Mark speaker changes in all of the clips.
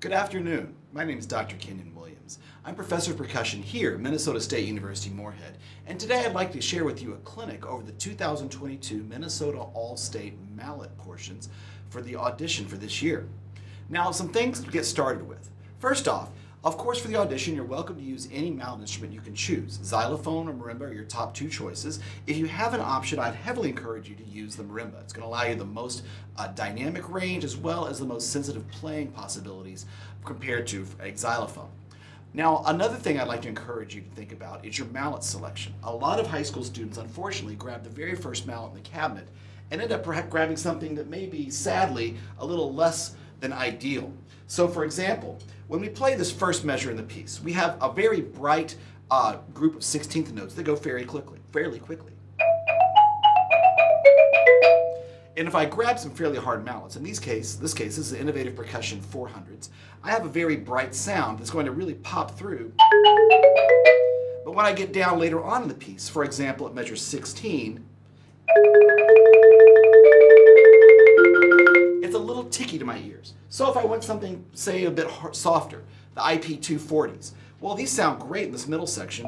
Speaker 1: Good afternoon. My name is Dr. Kenyon Williams. I'm professor of percussion here at Minnesota State University Moorhead, and today I'd like to share with you a clinic over the 2022 Minnesota All-State Mallet portions for the audition for this year. Now, some things to get started with. First off, of course, for the audition, you're welcome to use any mallet instrument you can choose. Xylophone or marimba are your top two choices. If you have an option, I'd heavily encourage you to use the marimba. It's going to allow you the most dynamic range as well as the most sensitive playing possibilities compared to a xylophone. Now, another thing I'd like to encourage you to think about is your mallet selection. A lot of high school students, unfortunately, grab the very first mallet in the cabinet and end up perhaps grabbing something that may be, sadly, a little less than ideal. So, for example, when we play this first measure in the piece, we have a very bright group of 16th notes that go fairly quickly. And if I grab some fairly hard mallets, in this case this is the Innovative Percussion 400s, I have a very bright sound that's going to really pop through. But when I get down later on in the piece, for example at measure 16, it's a little ticky to my ears. So if I want something, say, a bit softer, the IP240s, well, these sound great in this middle section.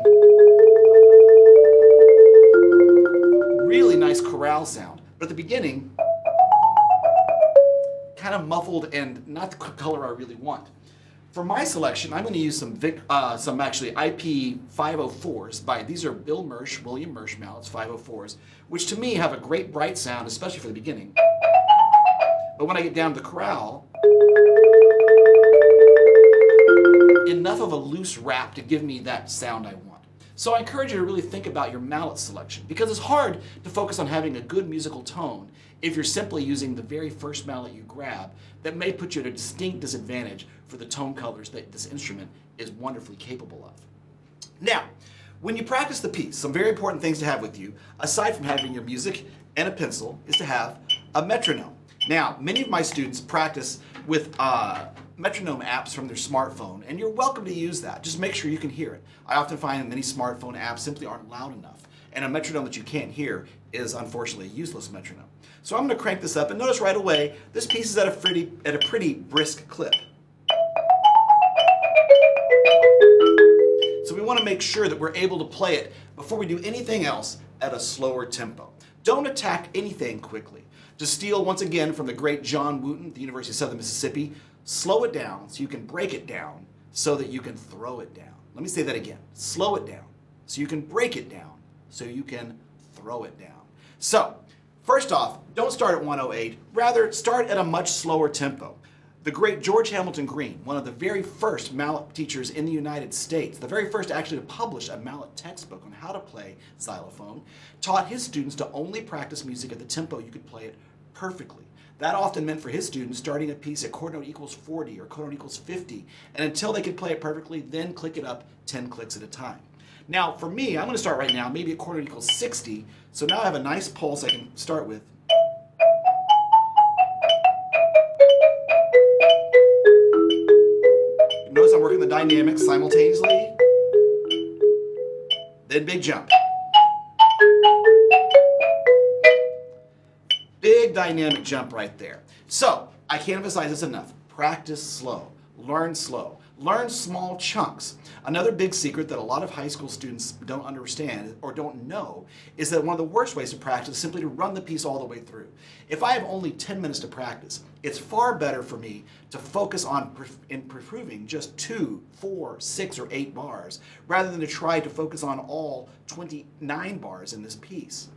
Speaker 1: Really nice Corral sound. But at the beginning, kind of muffled and not the color I really want. For my selection, I'm going to use some actually IP504s these are William Mersch mallets 504s, which to me have a great bright sound, especially for the beginning. But when I get down to the Corral, enough of a loose wrap to give me that sound I want. So I encourage you to really think about your mallet selection, because it's hard to focus on having a good musical tone if you're simply using the very first mallet you grab. That may put you at a distinct disadvantage for the tone colors that this instrument is wonderfully capable of. Now, when you practice the piece, some very important things to have with you, aside from having your music and a pencil, is to have a metronome. Now, many of my students practice with metronome apps from their smartphone, and you're welcome to use that. Just make sure you can hear it. I often find that many smartphone apps simply aren't loud enough, and a metronome that you can't hear is unfortunately a useless metronome. So I'm going to crank this up, and notice right away, this piece is at a pretty brisk clip. So we want to make sure that we're able to play it before we do anything else at a slower tempo. Don't attack anything quickly. To steal once again from the great John Wooten at the University of Southern Mississippi, slow it down so you can break it down so that you can throw it down. Let me say that again. Slow it down so you can break it down so you can throw it down. So, first off, don't start at 108. Rather, start at a much slower tempo. The great George Hamilton Green, one of the very first mallet teachers in the United States, the very first actually to publish a mallet textbook on how to play xylophone, taught his students to only practice music at the tempo you could play it perfectly. That often meant for his students starting a piece at chord note equals 40 or chord note equals 50, and until they could play it perfectly, then click it up 10 clicks at a time. Now, for me, I'm going to start right now, maybe at chord note equals 60, so now I have a nice pulse I can start with. Notice I'm working the dynamics simultaneously. Then big jump. Big dynamic jump right there. So, I can't emphasize this enough. Practice slow. Learn slow. Learn small chunks. Another big secret that a lot of high school students don't understand or don't know is that one of the worst ways to practice is simply to run the piece all the way through. If I have only 10 minutes to practice, it's far better for me to focus on improving just 2, 4, 6, or 8 bars rather than to try to focus on all 29 bars in this piece.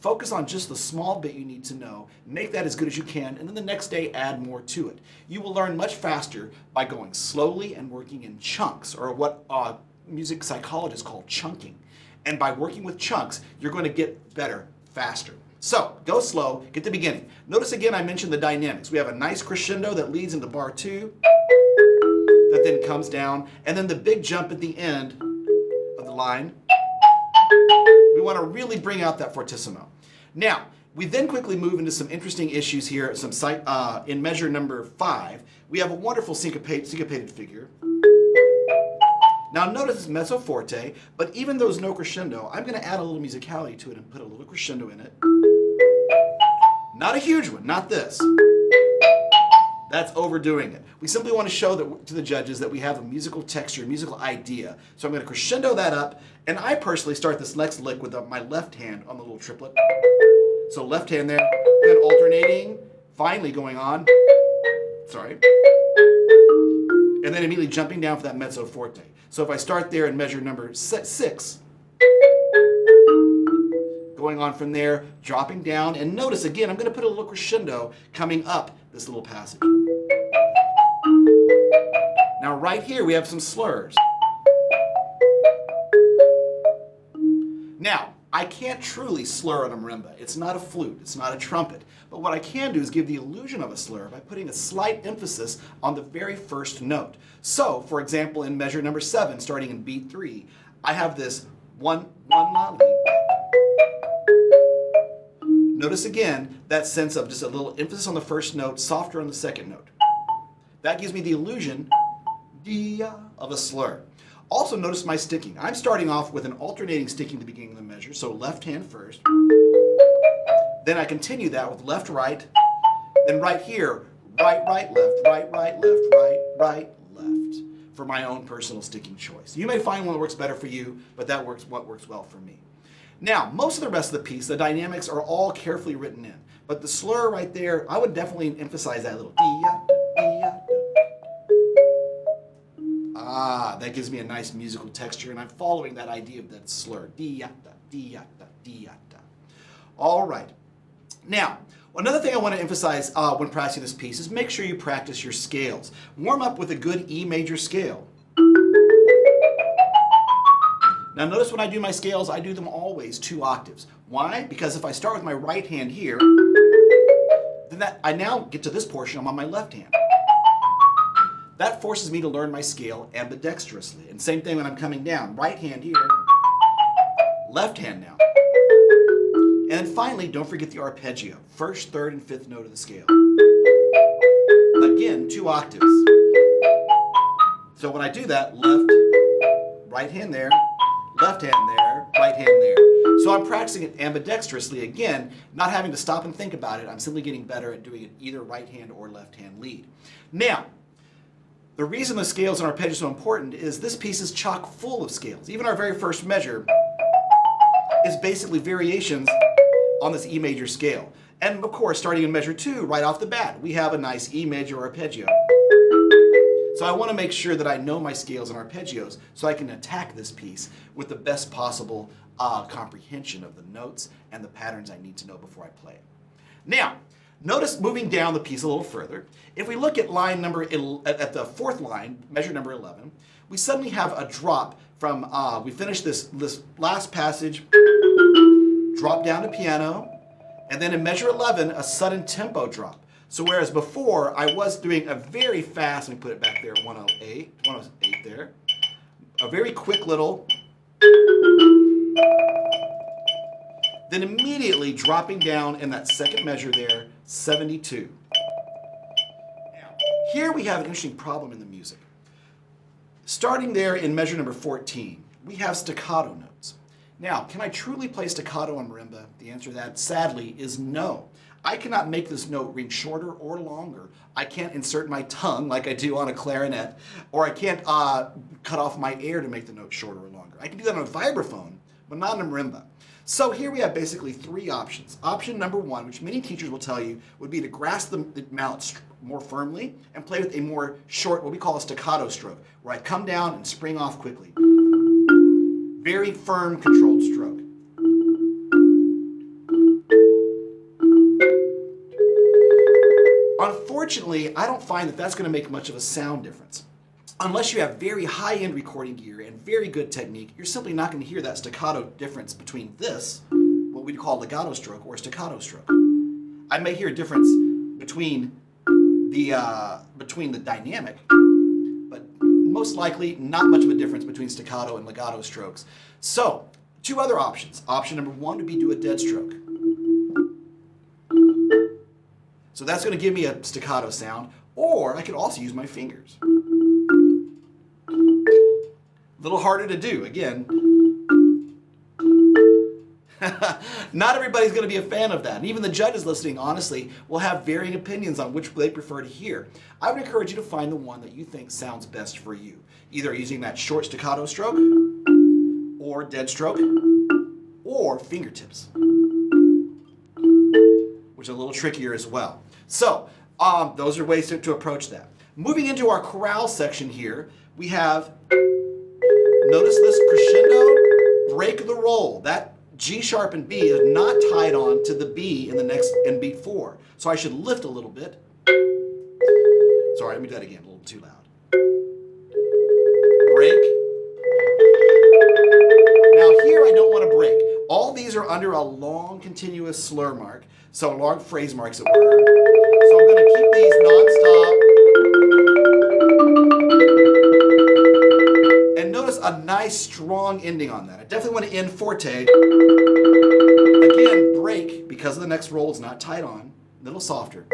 Speaker 1: Focus on just the small bit you need to know, make that as good as you can, and then the next day add more to it. You will learn much faster by going slowly and working in chunks, or what music psychologists call chunking. And by working with chunks, you're going to get better faster. So, go slow, get the beginning. Notice again I mentioned the dynamics. We have a nice crescendo that leads into bar 2, that then comes down, and then the big jump at the end of the line. We want to really bring out that fortissimo. Now, we then quickly move into some interesting issues here. In measure number 5, we have a wonderful syncopated figure. Now notice it's mezzo forte, but even though there's no crescendo, I'm going to add a little musicality to it and put a little crescendo in it. Not a huge one, not this. That's overdoing it. We simply want to show to the judges that we have a musical texture, a musical idea. So I'm going to crescendo that up, and I personally start this next lick with my left hand on the little triplet. So left hand there, then alternating, finally going on, sorry, and then immediately jumping down for that mezzo forte. So if I start there and measure number 6, going on from there, dropping down, and notice again, I'm going to put a little crescendo coming up this little passage. Now right here we have some slurs. Now, I can't truly slur on a marimba. It's not a flute, it's not a trumpet. But what I can do is give the illusion of a slur by putting a slight emphasis on the very first note. So, for example, in measure number 7, starting in beat 3, I have this one la lead. Notice again that sense of just a little emphasis on the first note, softer on the second note. That gives me the illusion of a slur. Also notice my sticking. I'm starting off with an alternating sticking at the beginning of the measure, so left hand first. Then I continue that with left, right. Then right here, right, right, left, right, right, left, right, right, left, for my own personal sticking choice. You may find one that works better for you, but that works what works well for me. Now, most of the rest of the piece, the dynamics are all carefully written in. But the slur right there, I would definitely emphasize that little that gives me a nice musical texture, and I'm following that idea of that slur. All right. Now, another thing I want to emphasize when practicing this piece is make sure you practice your scales. Warm up with a good E major scale. Now notice when I do my scales, I do them always 2 octaves. Why? Because if I start with my right hand here, then I now get to this portion, I'm on my left hand. That forces me to learn my scale ambidextrously. And same thing when I'm coming down. Right hand here, left hand now. And then finally, don't forget the arpeggio. First, third, and fifth note of the scale. Again, 2 octaves. So when I do that, left, right hand there, left hand there, right hand there. So I'm practicing it ambidextrously again, not having to stop and think about it. I'm simply getting better at doing it either right hand or left hand lead. Now, the reason the scales and arpeggio are so important is this piece is chock full of scales. Even our very first measure is basically variations on this E major scale. And of course, starting in measure 2, right off the bat, we have a nice E major arpeggio. So I want to make sure that I know my scales and arpeggios so I can attack this piece with the best possible comprehension of the notes and the patterns I need to know before I play it. Now, notice moving down the piece a little further, if we look at line number, at the 4th line, measure number 11, we suddenly have a drop from, we finished this last passage, drop down to piano, and then in measure 11, a sudden tempo drop. So whereas before I was doing a very fast, let me put it back there, 108 there, a very quick little, then immediately dropping down in that second measure there, 72. Now, here we have an interesting problem in the music. Starting there in measure number 14, we have staccato notes. Now, can I truly play staccato on marimba? The answer to that, sadly, is no. I cannot make this note ring shorter or longer. I can't insert my tongue like I do on a clarinet, or I can't cut off my air to make the note shorter or longer. I can do that on a vibraphone, but not on a marimba. So here we have basically 3 options. Option number 1, which many teachers will tell you, would be to grasp the mallet more firmly and play with a more short, what we call a staccato stroke, where I come down and spring off quickly. Very firm, controlled stroke. Unfortunately, I don't find that that's going to make much of a sound difference. Unless you have very high-end recording gear and very good technique, you're simply not going to hear that staccato difference between this, what we call legato stroke, or staccato stroke. I may hear a difference between the dynamic, but most likely not much of a difference between staccato and legato strokes. So, 2 other options. Option number 1 would be do a dead stroke. So that's going to give me a staccato sound, or I could also use my fingers. A little harder to do, again. Not everybody's going to be a fan of that. And even the judges listening, honestly, will have varying opinions on which they prefer to hear. I would encourage you to find the one that you think sounds best for you, either using that short staccato stroke, or dead stroke, or fingertips, which is a little trickier as well. So, those are ways to approach that. Moving into our chorale section here, we have, notice this crescendo, break the roll. That G sharp and B is not tied on to the B in beat 4. So I should lift a little bit. Sorry, let me do that again, a little too loud. Break. Now here I don't want to break. All these are under a long continuous slur mark, so long phrase marks that were. So I'm going to keep these non-stop. And notice a nice strong ending on that. I definitely want to end forte. Again, break, because of the next roll is not tied on, a little softer.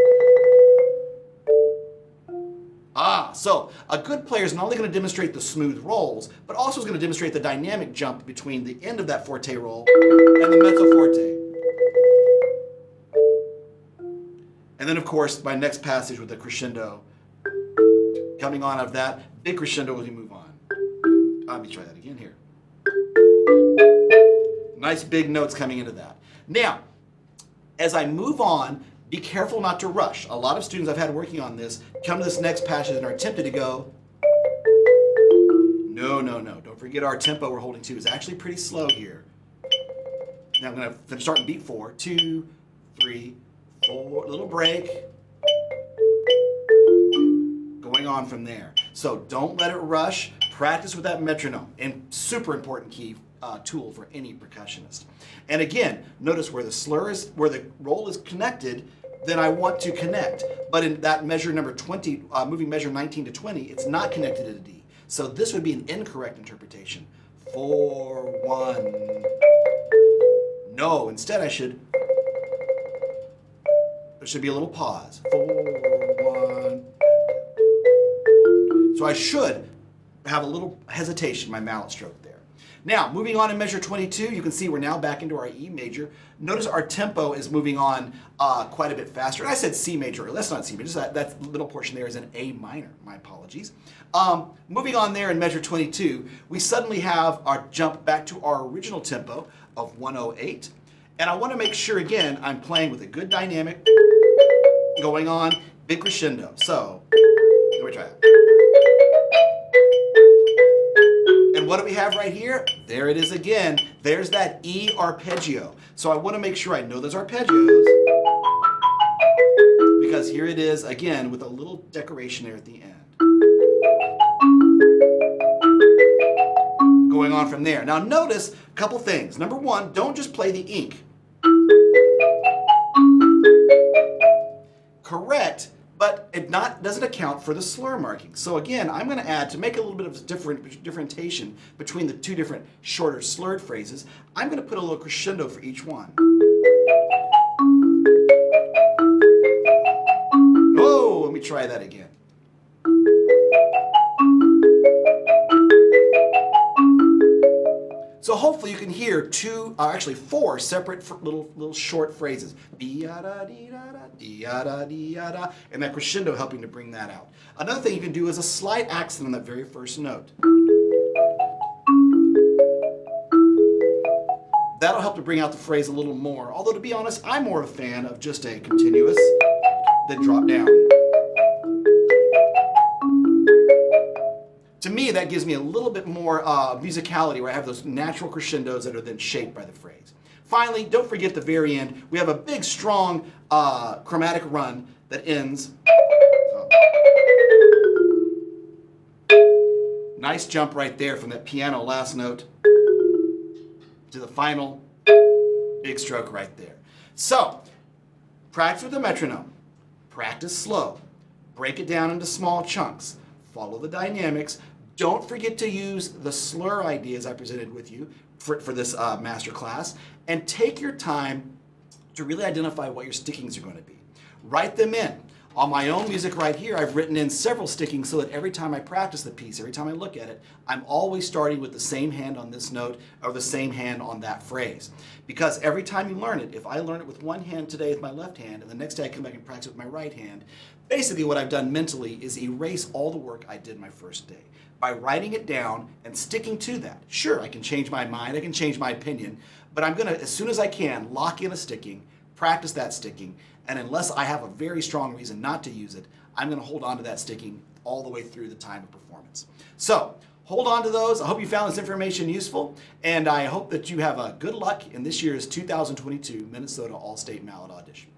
Speaker 1: So a good player is not only going to demonstrate the smooth rolls, but also is going to demonstrate the dynamic jump between the end of that forte roll and the mezzo forte. And then, of course, my next passage with the crescendo. Coming on out of that, big crescendo as we move on. Let me try that again here. Nice big notes coming into that. Now, as I move on, be careful not to rush. A lot of students I've had working on this come to this next passage and are tempted to go, no. Don't forget our tempo we're holding to is actually pretty slow here. Now I'm going to start in beat 4. 2, 3, 4, little break. Going on from there. So don't let it rush. Practice with that metronome, and super important key tool for any percussionist. And again, notice where the slur is, where the roll is connected, then I want to connect. But in that measure number 20, moving measure 19 to 20, it's not connected to the D. So this would be an incorrect interpretation. 4, 1. No, instead there should be a little pause. 4, 1. So I should have a little hesitation, my mallet stroke there. Now, moving on in measure 22, you can see we're now back into our E major. Notice our tempo is moving on quite a bit faster. And I said C major, that's not C major, that little portion there is an A minor, my apologies. Moving on there in measure 22, we suddenly have our jump back to our original tempo of 108. And I want to make sure, again, I'm playing with a good dynamic going on, big crescendo. So, let me try that. And what do we have right here? There it is again. There's that E arpeggio. So I want to make sure I know those arpeggios, because here it is again with a little decoration there at the end. Going on from there. Now notice a couple things. Number one, don't just play the ink. Correct, but it doesn't account for the slur marking. So again, I'm going to add, to make a little bit of differentiation between the two different shorter slurred phrases, I'm going to put a little crescendo for each one. Oh, let me try that again. So hopefully you can hear actually four separate little short phrases. Dee-ya-da-dee-da-da, and that crescendo helping to bring that out. Another thing you can do is a slight accent on that very first note. That'll help to bring out the phrase a little more. Although to be honest, I'm more a fan of just a continuous, then drop down. To me, that gives me a little bit more musicality, where I have those natural crescendos that are then shaped by the phrase. Finally, don't forget the very end. We have a big, strong chromatic run that ends. Nice jump right there from that piano last note to the final big stroke right there. So, practice with the metronome. Practice slow. Break it down into small chunks. Follow the dynamics. Don't forget to use the slur ideas I presented with you for this master class, and take your time to really identify what your stickings are going to be. Write them in. On my own music right here, I've written in several stickings so that every time I practice the piece, every time I look at it, I'm always starting with the same hand on this note or the same hand on that phrase. Because every time you learn it, if I learn it with one hand today with my left hand and the next day I come back and practice with my right hand, basically what I've done mentally is erase all the work I did my first day. By writing it down and sticking to that. Sure, I can change my mind, I can change my opinion, but I'm gonna, as soon as I can, lock in a sticking, practice that sticking, and unless I have a very strong reason not to use it, I'm going to hold on to that sticking all the way through the time of performance. So, hold on to those. I hope you found this information useful, and I hope that you have a good luck in this year's 2022 Minnesota All-State Mallet Audition.